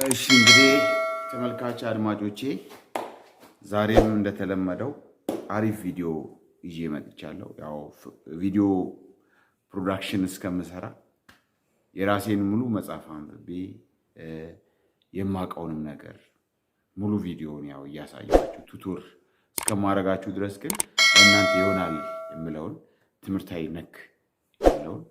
እሺ እንግዲህ ተመልካች አድማጮቼ ዛሬም እንደተለመደው አሪፍ ቪዲዮ ይዤ መጥቻለሁ። ያው ቪዲዮ ፕሮዳክሽን እስከምሰራ የራሴን ሙሉ መጽሐፍ አንብቤ የማውቀውንም ነገር ሙሉ ቪዲዮውን ያው እያሳያችሁ ቱቶር እስከማረጋችሁ ድረስ ግን እናንተ ይሆናል የምለውን ትምህርታዊ ነክ የሆነውን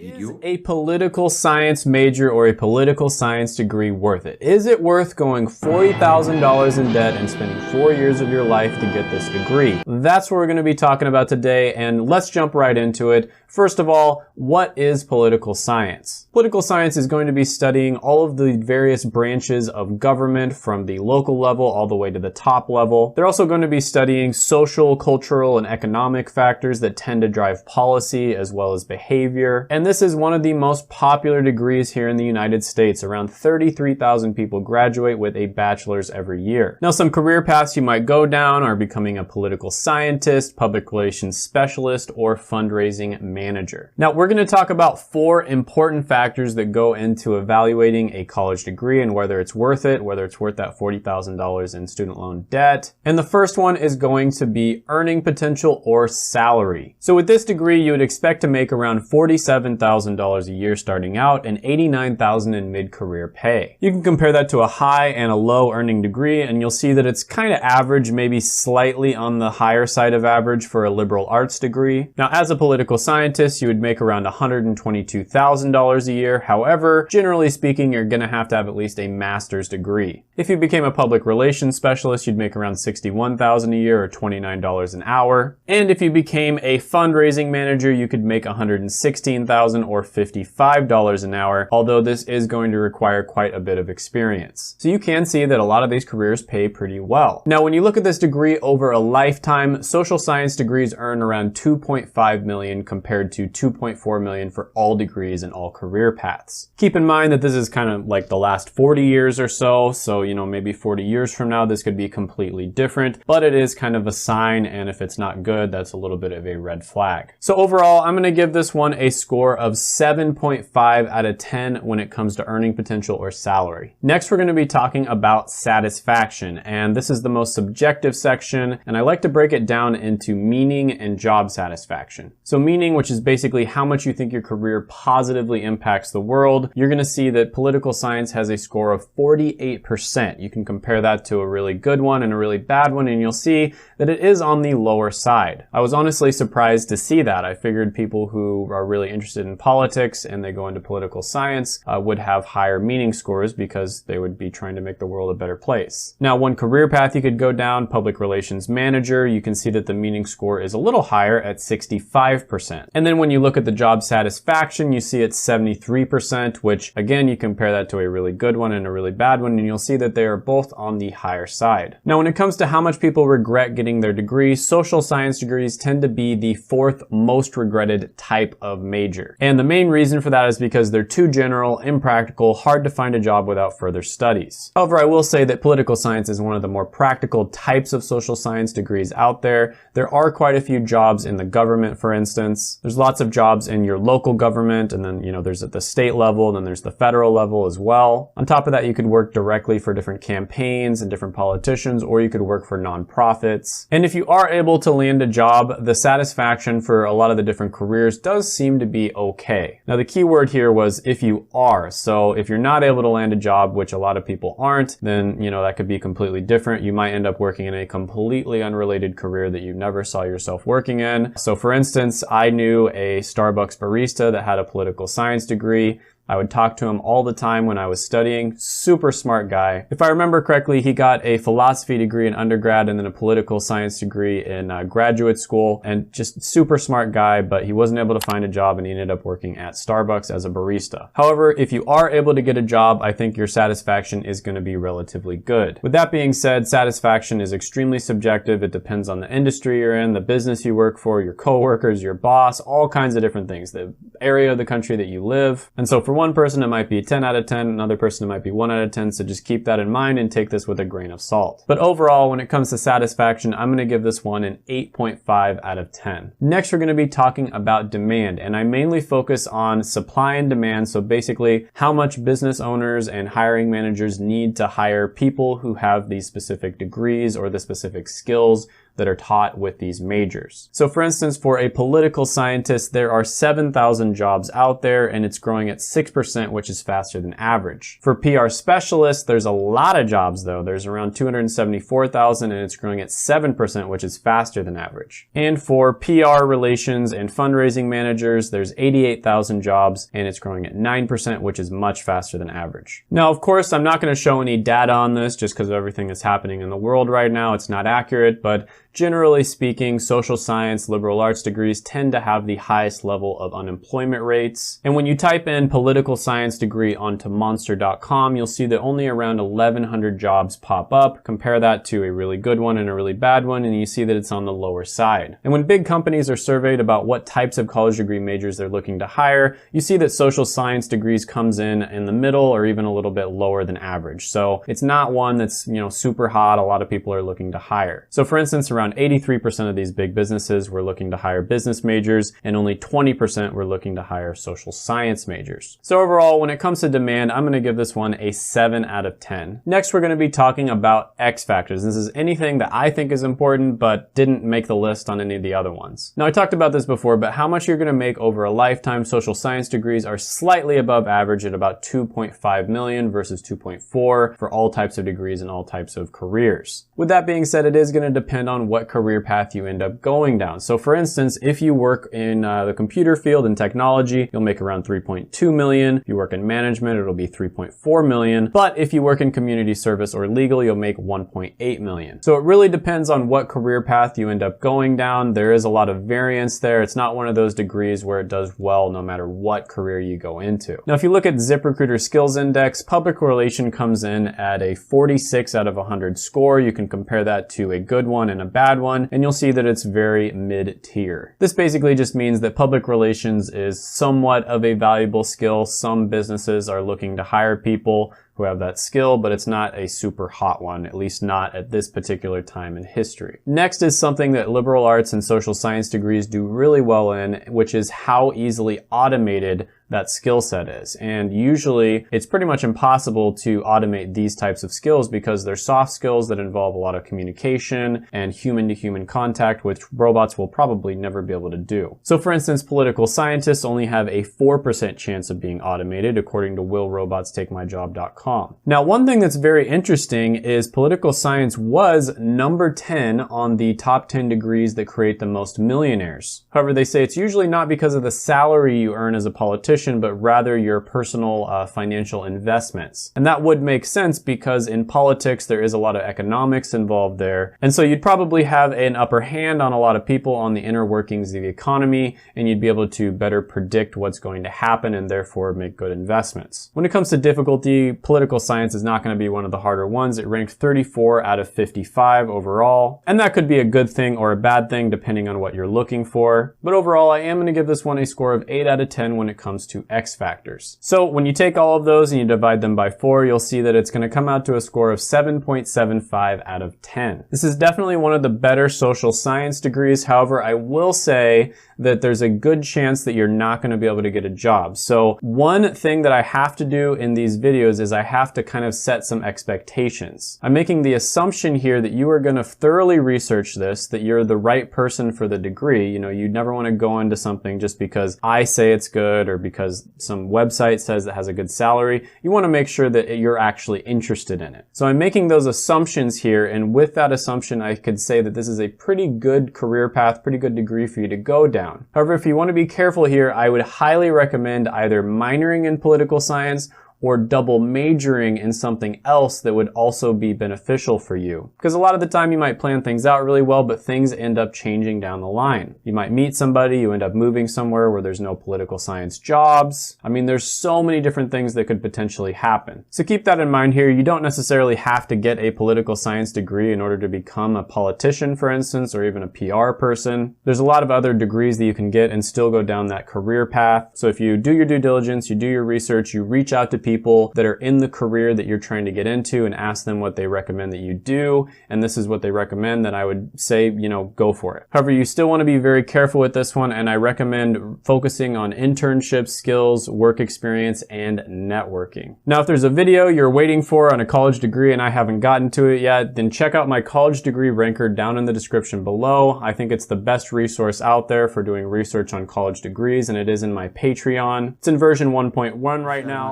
Is a political science major or a political science degree worth it? Is it worth going $40,000 in debt and spending 4 years of your life to get this degree? That's what we're going to be talking about today, and let's jump right into it. First of all, what is political science? Political science is going to be studying all of the various branches of government from the local level all the way to the top level. They're also going to be studying social, cultural, and economic factors that tend to drive policy as well as behavior. And this is one of the most popular degrees here in the United States. Around 33,000 people graduate with a bachelor's every year. Now, some career paths you might go down are becoming a political scientist, public relations specialist, or fundraising manager. Now, we're going to talk about 4 important factors that go into evaluating a college degree and whether it's worth it, whether it's worth that $40,000 in student loan debt. And the first one is going to be earning potential or salary. So with this degree, you would expect to make around $47,000 a year starting out and $89,000 in mid-career pay. You can compare that to a high and a low earning degree, and you'll see that it's kind of average, maybe slightly on the higher side of average for a liberal arts degree. Now, as a political scientist, you would make around $122,000 a year. However, generally speaking, you're going to have at least a master's degree. If you became a public relations specialist, you'd make around $61,000 a year or $29 an hour. And if you became a fundraising manager, you could make $116,000 or $55 an hour, although this is going to require quite a bit of experience. So you can see that a lot of these careers pay pretty well. Now, when you look at this degree over a lifetime, social science degrees earn around $2.5 million compared to $2.4 million for all degrees in all career paths. Keep in mind that this is kind of like the last 40 years or so, maybe 40 years from now, this could be completely different, but it is kind of a sign, and if it's not good, that's a little bit of a red flag. So overall, I'm going to give this one a score of 7.5 out of 10 when it comes to earning potential or salary. Next, we're going to be talking about satisfaction, and this is the most subjective section, and I like to break it down into meaning and job satisfaction. So meaning, which is basically how much you think your career positively impacts the world, you're going to see that political science has a score of 48%. You can compare that to a really good one and a really bad one, and you'll see that it is on the lower side. I was honestly surprised to see that. I figured people who are really interested in politics and they go into political science would have higher meaning scores because they would be trying to make the world a better place. Now, one career path you could go down, public relations manager, you can see that the meaning score is a little higher at 65%. And then when you look at the job satisfaction, you see it's 73%, which again, you compare that to a really good one and a really bad one, and you'll see that they are both on the higher side. Now, when it comes to how much people regret getting their degree, social science degrees tend to be the 4th most regretted type of major. And the main reason for that is because they're too general, impractical, hard to find a job without further studies. However, I will say that political science is one of the more practical types of social science degrees out there. There are quite a few jobs in the government, for instance. There's lots of jobs in your local government, and then, there's at the state level, and then there's the federal level as well. On top of that, you could work directly for different campaigns and different politicians, or you could work for nonprofits. And if you are able to land a job, the satisfaction for a lot of the different careers does seem to be okay. Now, the key word here was if you are. So if you're not able to land a job, which a lot of people aren't, then, that could be completely different. You might end up working in a completely unrelated career that you never saw yourself working in. So for instance, I knew a Starbucks barista that had a political science degree. I would talk to him all the time when I was studying. Super smart guy. If I remember correctly, he got a philosophy degree in undergrad and then a political science degree in graduate school, and just super smart guy, but he wasn't able to find a job and he ended up working at Starbucks as a barista. However, if you are able to get a job, I think your satisfaction is going to be relatively good. With that being said, satisfaction is extremely subjective. It depends on the industry you're in, the business you work for, your coworkers, your boss, all kinds of different things, the area of the country that you live. And so for one person, it might be 10 out of 10. Another person, it might be 1 out of 10. So just keep that in mind and take this with a grain of salt. But overall, when it comes to satisfaction, I'm going to give this one an 8.5 out of 10. Next, we're going to be talking about demand, and I mainly focus on supply and demand. So basically, how much business owners and hiring managers need to hire people who have these specific degrees or the specific skills that are taught with these majors. So for instance, for a political scientist, there are 7,000 jobs out there and it's growing at 6%, which is faster than average. For PR specialists, there's a lot of jobs though. There's around 274,000 and it's growing at 7%, which is faster than average. And for PR relations and fundraising managers, there's 88,000 jobs and it's growing at 9%, which is much faster than average. Now, of course, I'm not going to show any data on this just because of everything that's happening in the world right now. It's not accurate, but generally speaking, social science, liberal arts degrees tend to have the highest level of unemployment rates. And when you type in political science degree onto monster.com, you'll see that only around 1,100 jobs pop up. Compare that to a really good one and a really bad one, and you see that it's on the lower side. And when big companies are surveyed about what types of college degree majors they're looking to hire, you see that social science degrees comes in the middle or even a little bit lower than average. So it's not one that's, super hot. A lot of people are looking to hire. So for instance, around 83% of these big businesses were looking to hire business majors, and only 20% were looking to hire social science majors. So overall, when it comes to demand, I'm going to give this one a 7 out of 10. Next, we're going to be talking about X factors. This is anything that I think is important, but didn't make the list on any of the other ones. Now, I talked about this before, but how much you're going to make over a lifetime. Social science degrees are slightly above average at about 2.5 million versus 2.4 for all types of degrees and all types of careers. With that being said, it is going to depend on what career path you end up going down. So for instance, if you work in the computer field and technology, you'll make around 3.2 million. If you work in management, it'll be 3.4 million. But if you work in community service or legal, you'll make 1.8 million. So it really depends on what career path you end up going down. There is a lot of variance there. It's not one of those degrees where it does well no matter what career you go into. Now, if you look at ZipRecruiter Skills Index, public relation comes in at a 46 out of 100 score. You can compare that to a good one and a bad one, and you'll see that it's very mid-tier. This basically just means that public relations is somewhat of a valuable skill. Some businesses are looking to hire people who have that skill, but it's not a super hot one, at least not at this particular time in history. Next is something that liberal arts and social science degrees do really well in, which is how easily automated that skill set is. And usually it's pretty much impossible to automate these types of skills because they're soft skills that involve a lot of communication and human-to-human contact, which robots will probably never be able to do. So for instance, political scientists only have a 4% chance of being automated, according to willrobotstakemyjob.com. Now, one thing that's very interesting is political science was number 10 on the top 10 degrees that create the most millionaires. However, they say it's usually not because of the salary you earn as a politician, but rather your personal financial investments. And that would make sense because in politics, there is a lot of economics involved there. And so you'd probably have an upper hand on a lot of people on the inner workings of the economy, and you'd be able to better predict what's going to happen and therefore make good investments. When it comes to difficulty, political science is not going to be one of the harder ones. It ranked 34 out of 55 overall. And that could be a good thing or a bad thing depending on what you're looking for. But overall, I am going to give this one a score of 8 out of 10 when it comes to X factors. So when you take all of those and you divide them by 4, you'll see that it's going to come out to a score of 7.75 out of 10. This is definitely one of the better social science degrees. However, I will say that there's a good chance that you're not going to be able to get a job. So one thing that I have to do in these videos is I have to kind of set some expectations. I'm making the assumption here that you are going to thoroughly research this, that you're the right person for the degree. You never want to go into something just because I say it's good or because some website says it has a good salary. You want to make sure that you're actually interested in it. So I'm making those assumptions here, and with that assumption, I could say that this is a pretty good career path, pretty good degree for you to go down. However, if you want to be careful here, I would highly recommend either minoring in political science or double majoring in something else that would also be beneficial for you. Because a lot of the time you might plan things out really well, but things end up changing down the line. You might meet somebody, you end up moving somewhere where there's no political science jobs. I mean, there's so many different things that could potentially happen. So keep that in mind here. You don't necessarily have to get a political science degree in order to become a politician, for instance, or even a PR person. There's a lot of other degrees that you can get and still go down that career path. So if you do your due diligence, you do your research, you reach out to people that are in the career that you're trying to get into and ask them what they recommend that you do, and this is what they recommend, then I would say, go for it. However, you still want to be very careful with this one, and I recommend focusing on internships, skills, work experience, and networking. Now, if there's a video you're waiting for on a college degree and I haven't gotten to it yet, then check out my college degree ranker down in the description below. I think it's the best resource out there for doing research on college degrees, and it is in my Patreon. It's in version 1.1 right now.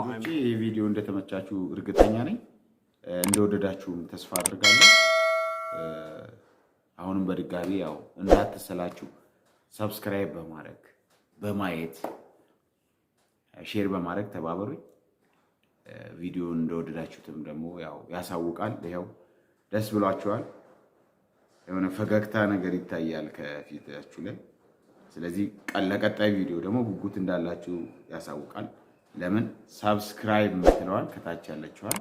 ቪዲዮ እንደተመቻችሁ እርግጠኛ ነኝ እንደወደዳችሁም ተስፋ አድርጋለሁ አሁንም በድጋሚ ያው እንዳትሰላችሁ ሰብስክራይብ በማድረግ በማየት ሼር በማድረግ ተባበሩኝ ቪዲዮ እንደወደዳችሁትም ደግሞ ያው ያሳውቃል ይሄው ደስ ብሏችኋል የሆነ ፈገግታ ነገር ይታያል ከፊታችሁ ላይ ስለዚህ ቀለቀጣይ ቪዲዮ ደግሞ ጉጉት እንዳላችሁ ያሳውቃል ለምን ሰብስክራይብ ምትለዋል ከታች ያለችዋል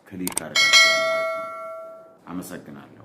ክሊክ አድርጋችሁ ማለት ነው አመሰግናለሁ